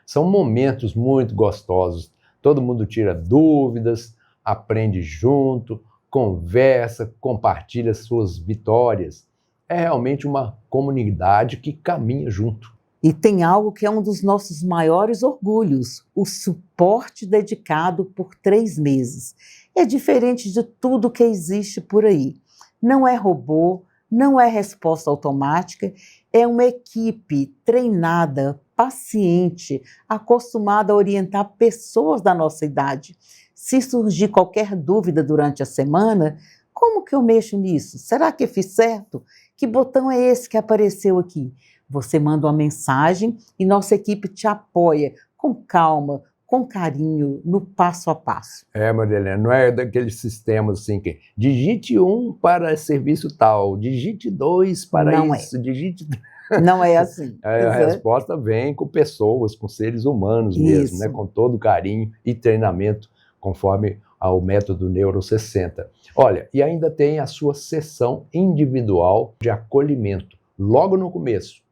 São momentos muito gostosos. Todo mundo tira dúvidas, aprende junto, conversa, compartilha suas vitórias. É realmente uma comunidade que caminha junto. E tem algo que é um dos nossos maiores orgulhos, o suporte dedicado por 3 meses. É diferente de tudo que existe por aí. Não é robô, não é resposta automática, é uma equipe treinada, paciente, acostumada a orientar pessoas da nossa idade. Se surgir qualquer dúvida durante a semana, como que eu mexo nisso? Será que eu fiz certo? Que botão é esse que apareceu aqui? Você manda uma mensagem e nossa equipe te apoia com calma, com carinho, no passo a passo. Marilena, não é daqueles sistemas assim que digite 1 para serviço tal, digite 2 para Não isso, digite... Não é assim. A resposta vem com pessoas, com seres humanos mesmo, né? Com todo carinho e treinamento, conforme ao método Neuro 60. Olha, e ainda tem a sua sessão individual de acolhimento, logo no começo.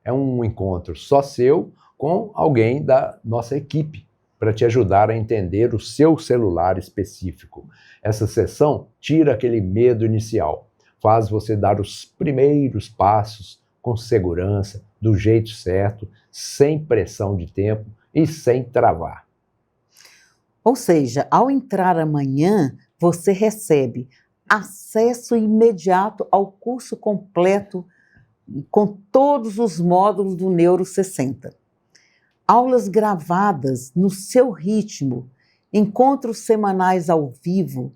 É um encontro só seu com alguém da nossa equipe, para te ajudar a entender o seu celular específico. Essa sessão tira aquele medo inicial, faz você dar os primeiros passos com segurança, do jeito certo, sem pressão de tempo e sem travar. Ou seja, ao entrar amanhã, você recebe acesso imediato ao curso completo com todos os módulos do Neuro 60. Aulas gravadas no seu ritmo, encontros semanais ao vivo,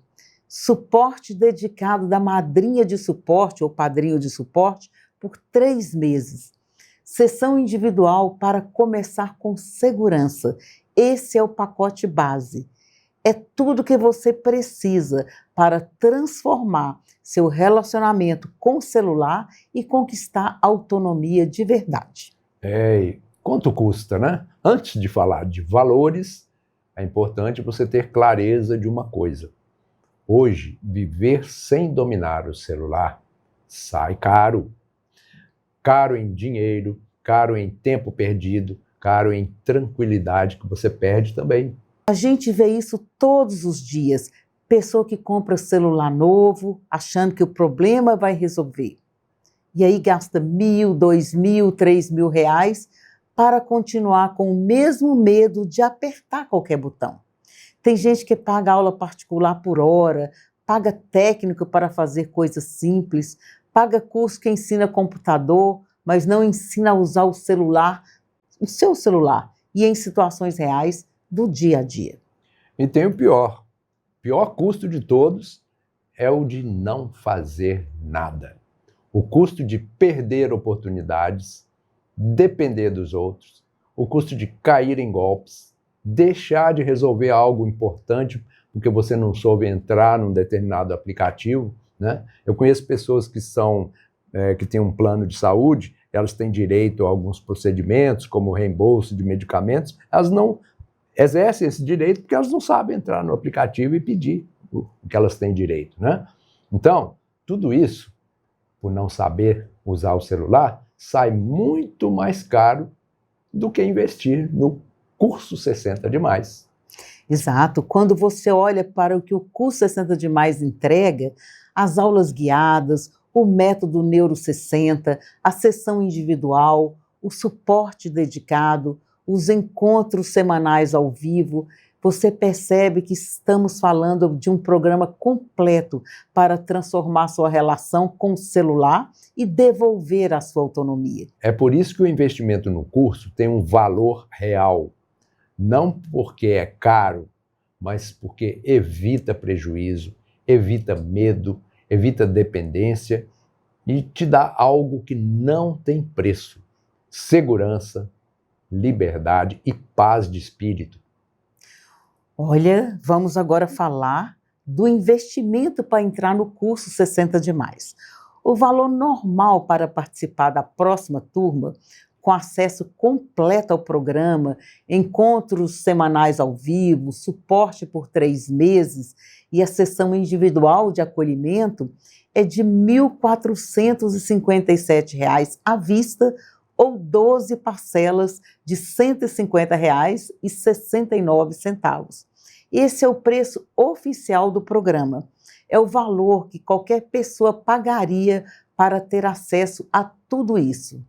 suporte dedicado da madrinha de suporte ou padrinho de suporte por 3 meses. Sessão individual para começar com segurança. Esse é o pacote base. É tudo que você precisa para transformar seu relacionamento com o celular e conquistar autonomia de verdade. Quanto custa, né? Antes de falar de valores, é importante você ter clareza de uma coisa. Hoje, viver sem dominar o celular sai caro. Caro em dinheiro, caro em tempo perdido, caro em tranquilidade que você perde também. A gente vê isso todos os dias. Pessoa que compra celular novo, achando que o problema vai resolver. E aí gasta R$1.000, R$2.000, R$3.000 para continuar com o mesmo medo de apertar qualquer botão. Tem gente que paga aula particular por hora, paga técnico para fazer coisas simples, paga curso que ensina computador, mas não ensina a usar o celular, o seu celular, e em situações reais do dia a dia. E tem o pior custo de todos é o de não fazer nada. O custo de perder oportunidades, depender dos outros, o custo de cair em golpes, deixar de resolver algo importante porque você não soube entrar num determinado aplicativo, né? Eu conheço pessoas que têm um plano de saúde, elas têm direito a alguns procedimentos, como reembolso de medicamentos, elas não exercem esse direito porque elas não sabem entrar no aplicativo e pedir o que elas têm direito, né? Então, tudo isso, por não saber usar o celular, sai muito mais caro do que investir no curso 60 de mais. Exato. Quando você olha para o que o curso 60 de mais entrega, as aulas guiadas, o método Neuro 60, a sessão individual, o suporte dedicado, os encontros semanais ao vivo, você percebe que estamos falando de um programa completo para transformar sua relação com o celular e devolver a sua autonomia. É por isso que o investimento no curso tem um valor real. Não porque é caro, mas porque evita prejuízo, evita medo, evita dependência e te dá algo que não tem preço: segurança, liberdade e paz de espírito. Olha, vamos agora falar do investimento para entrar no curso 60 de mais. O valor normal para participar da próxima turma, com acesso completo ao programa, encontros semanais ao vivo, suporte por 3 meses e a sessão individual de acolhimento, é de R$ 1.457 à vista ou 12 parcelas de R$ 150,69. Esse é o preço oficial do programa. É o valor que qualquer pessoa pagaria para ter acesso a tudo isso.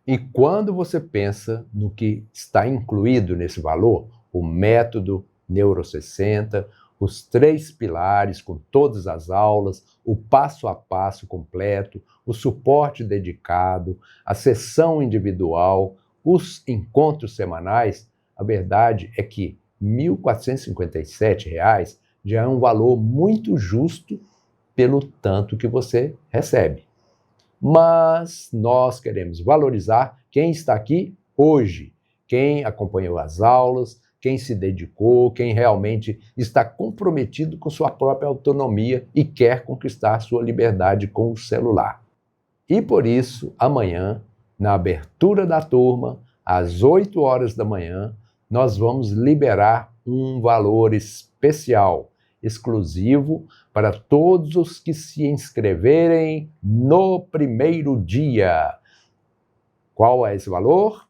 E quando você pensa no que está incluído nesse valor, o método Neuro 60, os 3 pilares com todas as aulas, o passo a passo completo, o suporte dedicado, a sessão individual, os encontros semanais, a verdade é que R$ 1.457 já é um valor muito justo pelo tanto que você recebe. Mas nós queremos valorizar quem está aqui hoje, quem acompanhou as aulas, quem se dedicou, quem realmente está comprometido com sua própria autonomia e quer conquistar sua liberdade com o celular. E por isso, amanhã, na abertura da turma, às 8 horas da manhã, nós vamos liberar um valor especial, exclusivo para todos os que se inscreverem no primeiro dia. Qual é esse valor?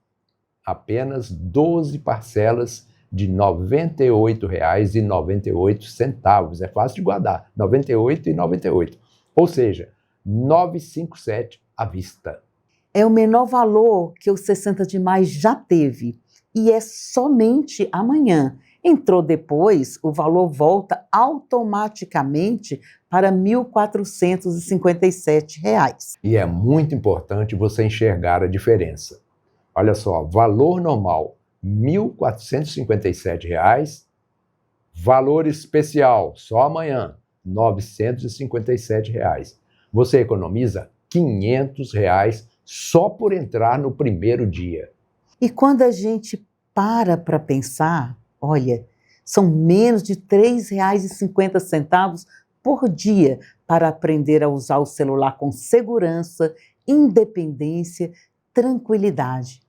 Apenas 12 parcelas de R$ 98,98. É fácil de guardar, R$ 98,98. Ou seja, R$ 957 à vista. É o menor valor que o 60 de mais já teve e é somente amanhã. Entrou depois, o valor volta automaticamente para R$ 1.457. E é muito importante você enxergar a diferença. Olha só, valor normal, R$ 1.457. Valor especial, só amanhã, R$ 957. Você economiza R$ 500 só por entrar no primeiro dia. E quando a gente para pensar, olha, são menos de R$ 3,50 por dia para aprender a usar o celular com segurança, independência, tranquilidade.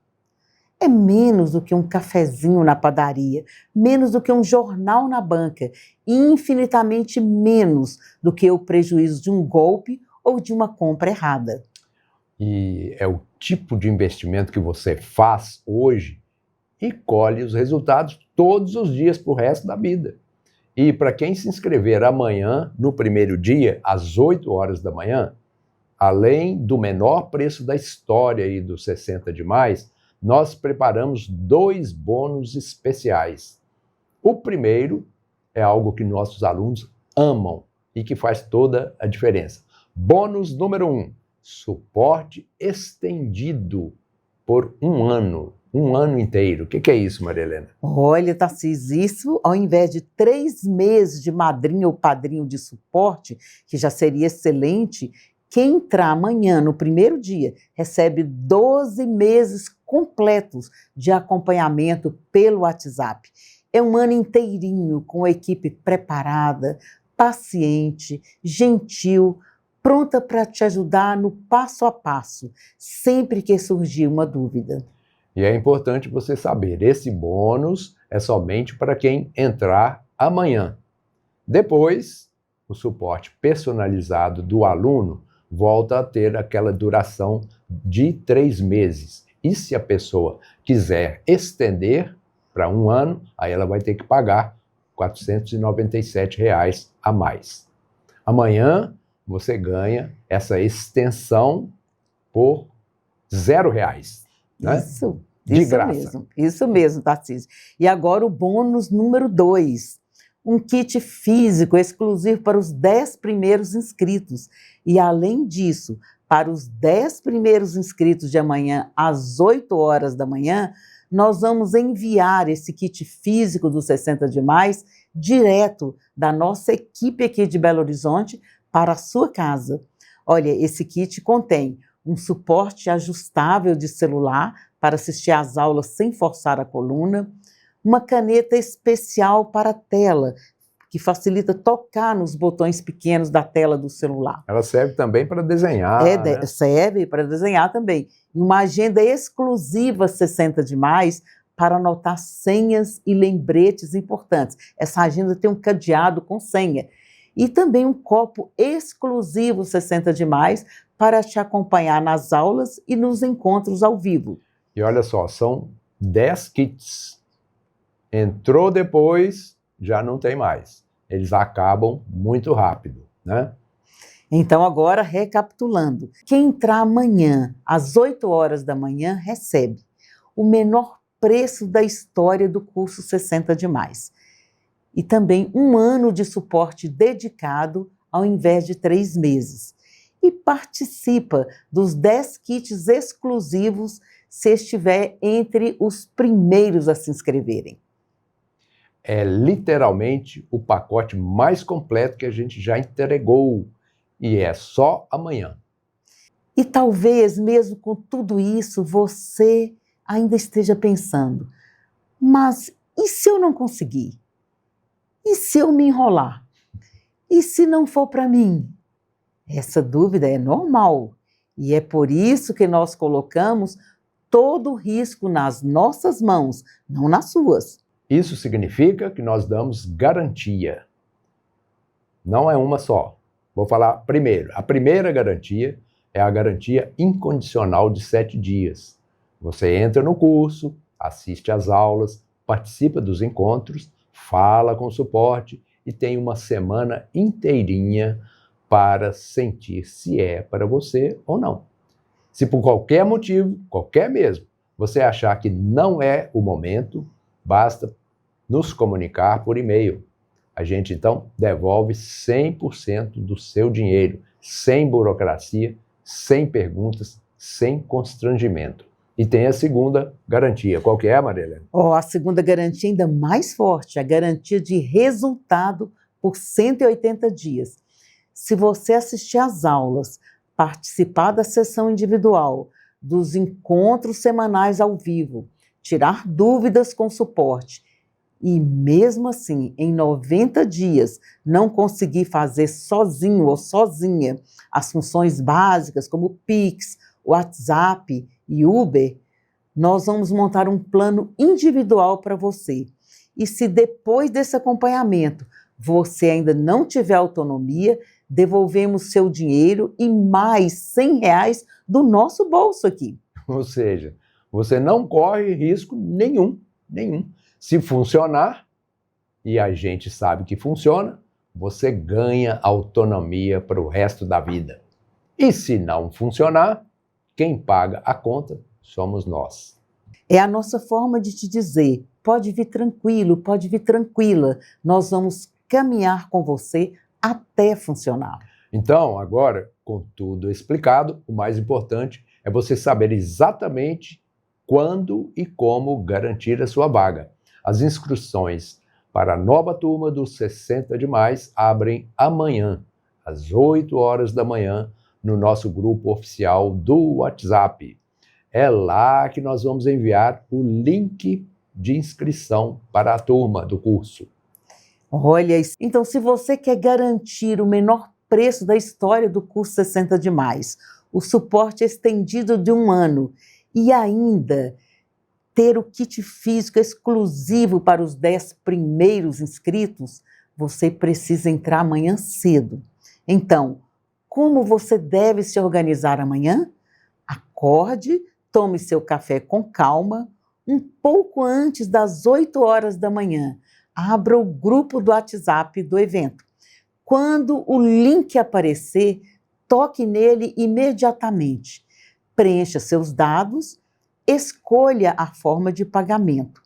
É menos do que um cafezinho na padaria, menos do que um jornal na banca e infinitamente menos do que o prejuízo de um golpe ou de uma compra errada. E é o tipo de investimento que você faz hoje e colhe os resultados todos os dias para o resto da vida. E para quem se inscrever amanhã, no primeiro dia, às 8 horas da manhã, além do menor preço da história e do 60 de mais, nós preparamos 2 bônus especiais. O primeiro é algo que nossos alunos amam e que faz toda a diferença. Bônus número 1, suporte estendido por 1 ano. 1 ano inteiro. O que é isso, Maria Helena? Olha, Tarcísio, isso ao invés de 3 meses de madrinha ou padrinho de suporte, que já seria excelente, quem entrar amanhã, no primeiro dia, recebe 12 meses completos de acompanhamento pelo WhatsApp. É um ano inteirinho com a equipe preparada, paciente, gentil, pronta para te ajudar no passo a passo, sempre que surgir uma dúvida. E é importante você saber, esse bônus é somente para quem entrar amanhã. Depois, o suporte personalizado do aluno volta a ter aquela duração de 3 meses. E se a pessoa quiser estender para 1 ano, aí ela vai ter que pagar R$ 497 a mais. Amanhã você ganha essa extensão por R$0, né? De graça. Isso mesmo, Tarcísio. E agora o bônus número 2, um kit físico exclusivo para os 10 primeiros inscritos. E além disso, para os 10 primeiros inscritos de amanhã, às 8 horas da manhã, nós vamos enviar esse kit físico do 60 de mais direto da nossa equipe aqui de Belo Horizonte para a sua casa. Olha, esse kit contém um suporte ajustável de celular para assistir às aulas sem forçar a coluna, uma caneta especial para a tela, que facilita tocar nos botões pequenos da tela do celular. Ela serve também para desenhar, né? Serve para desenhar também. E uma agenda exclusiva 60 de mais para anotar senhas e lembretes importantes. Essa agenda tem um cadeado com senha. E também um copo exclusivo 60 de mais para te acompanhar nas aulas e nos encontros ao vivo. E olha só, são 10 kits. Entrou depois, já não tem mais. Eles acabam muito rápido, né? Então, agora, recapitulando. Quem entrar amanhã, às 8 horas da manhã, recebe o menor preço da história do curso 60 de mais. E também 1 ano de suporte dedicado ao invés de 3 meses. E participa dos 10 kits exclusivos se estiver entre os primeiros a se inscreverem. É literalmente o pacote mais completo que a gente já entregou. E é só amanhã. E talvez, mesmo com tudo isso, você ainda esteja pensando, mas e se eu não conseguir? E se eu me enrolar? E se não for para mim? Essa dúvida é normal. E é por isso que nós colocamos todo o risco nas nossas mãos, não nas suas. Isso significa que nós damos garantia. Não é uma só. Vou falar primeiro. A primeira garantia é a garantia incondicional de 7 dias. Você entra no curso, assiste às aulas, participa dos encontros, fala com o suporte e tem uma semana inteirinha para sentir se é para você ou não. Se por qualquer motivo, qualquer mesmo, você achar que não é o momento, basta nos comunicar por e-mail. A gente, então, devolve 100% do seu dinheiro, sem burocracia, sem perguntas, sem constrangimento. E tem a segunda garantia. Qual que é, Maria Helena? A segunda garantia ainda mais forte, a garantia de resultado por 180 dias. Se você assistir às aulas, participar da sessão individual, dos encontros semanais ao vivo, tirar dúvidas com suporte, e mesmo assim, em 90 dias, não conseguir fazer sozinho ou sozinha as funções básicas como Pix, WhatsApp e Uber, nós vamos montar um plano individual para você. E se depois desse acompanhamento você ainda não tiver autonomia, devolvemos seu dinheiro e mais R$100 do nosso bolso aqui. Ou seja, você não corre risco nenhum. Se funcionar, e a gente sabe que funciona, você ganha autonomia para o resto da vida. E se não funcionar, quem paga a conta somos nós. É a nossa forma de te dizer, pode vir tranquilo, pode vir tranquila, nós vamos caminhar com você até funcionar. Então, agora, com tudo explicado, o mais importante é você saber exatamente quando e como garantir a sua vaga. As inscrições para a nova turma dos 60 de mais abrem amanhã, às 8 horas da manhã, no nosso grupo oficial do WhatsApp. É lá que nós vamos enviar o link de inscrição para a turma do curso. Olha, então se você quer garantir o menor preço da história do curso 60 de mais, o suporte estendido de 1 ano e ainda ter o kit físico exclusivo para os 10 primeiros inscritos, você precisa entrar amanhã cedo. Então, como você deve se organizar amanhã? Acorde, tome seu café com calma, um pouco antes das 8 horas da manhã. abra o grupo do WhatsApp do evento. Quando o link aparecer, toque nele imediatamente. Preencha seus dados, escolha a forma de pagamento.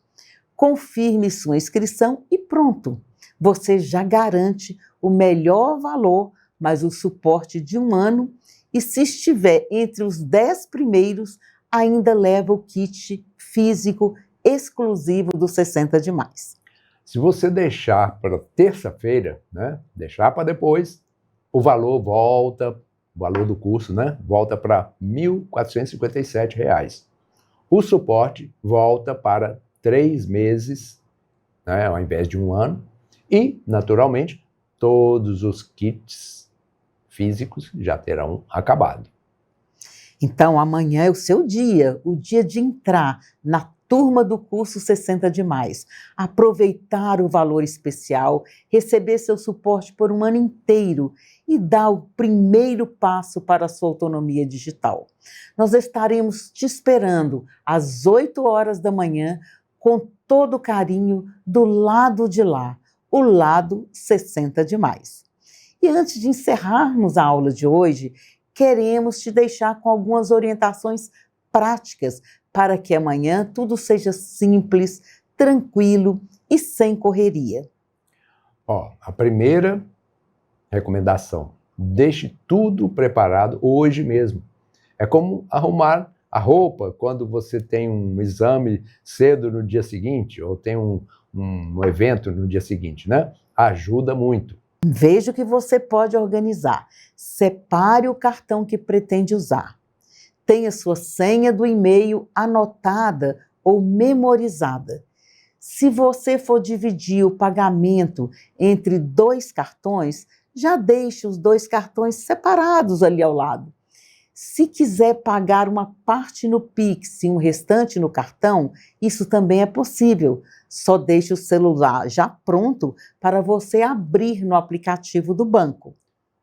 Confirme sua inscrição e pronto. Você já garante o melhor valor, mais o suporte de 1 ano. E se estiver entre os 10 primeiros, ainda leva o kit físico exclusivo do 60 de mais. Se você deixar para terça-feira, né, deixar para depois, o valor do curso, né, volta para R$ 1.457. O suporte volta para 3 meses, né, ao invés de 1 ano. E, naturalmente, todos os kits físicos já terão acabado. Então, amanhã é o seu dia, o dia de entrar na turma do curso 60 de mais, aproveitar o valor especial, receber seu suporte por 1 ano inteiro e dar o primeiro passo para a sua autonomia digital. Nós estaremos te esperando às 8 horas da manhã, com todo carinho, do lado de lá, o lado 60 de mais. E antes de encerrarmos a aula de hoje, queremos te deixar com algumas orientações práticas para que amanhã tudo seja simples, tranquilo e sem correria. A primeira recomendação: deixe tudo preparado hoje mesmo. É como arrumar a roupa quando você tem um exame cedo no dia seguinte, ou tem um evento no dia seguinte, né? Ajuda muito. Veja o que você pode organizar. Separe o cartão que pretende usar. Tenha sua senha do e-mail anotada ou memorizada. Se você for dividir o pagamento entre 2 cartões, já deixe os 2 cartões separados ali ao lado. Se quiser pagar uma parte no Pix e um restante no cartão, isso também é possível. Só deixe o celular já pronto para você abrir no aplicativo do banco.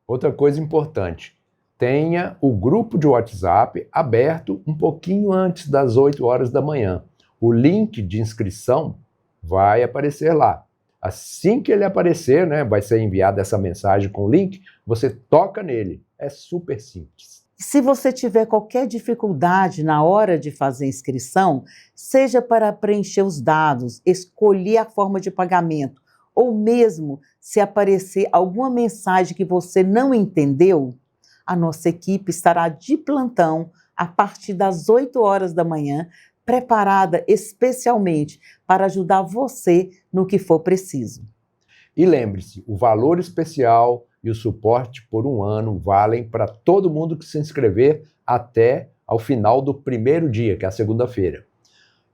Outra coisa importante: tenha o grupo de WhatsApp aberto um pouquinho antes das 8 horas da manhã. O link de inscrição vai aparecer lá. Assim que ele aparecer, né, vai ser enviada essa mensagem com o link, você toca nele. É super simples. Se você tiver qualquer dificuldade na hora de fazer a inscrição, seja para preencher os dados, escolher a forma de pagamento, ou mesmo se aparecer alguma mensagem que você não entendeu, a nossa equipe estará de plantão a partir das 8 horas da manhã, preparada especialmente para ajudar você no que for preciso. E lembre-se, o valor especial e o suporte por 1 ano valem para todo mundo que se inscrever até ao final do primeiro dia, que é a segunda-feira.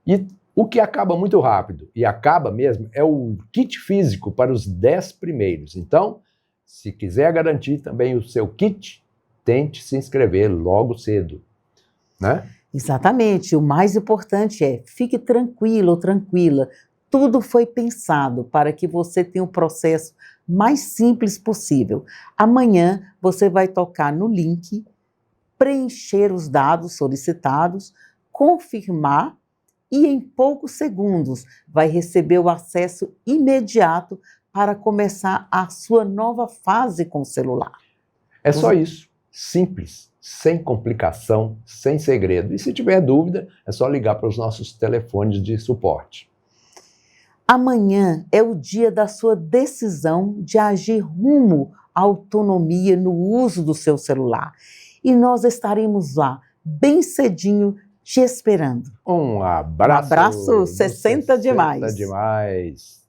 E o que acaba muito rápido, e acaba mesmo, é o kit físico para os 10 primeiros. Então, se quiser garantir também o seu kit, tente se inscrever logo cedo, né? Exatamente. O mais importante é, fique tranquilo ou tranquila. Tudo foi pensado para que você tenha o processo mais simples possível. Amanhã você vai tocar no link, preencher os dados solicitados, confirmar e em poucos segundos vai receber o acesso imediato para começar a sua nova fase com o celular. É só isso. Simples, sem complicação, sem segredo. E se tiver dúvida, é só ligar para os nossos telefones de suporte. Amanhã é o dia da sua decisão de agir rumo à autonomia no uso do seu celular. E nós estaremos lá, bem cedinho, te esperando. Um abraço. Um abraço 60 de mais. 60 de mais.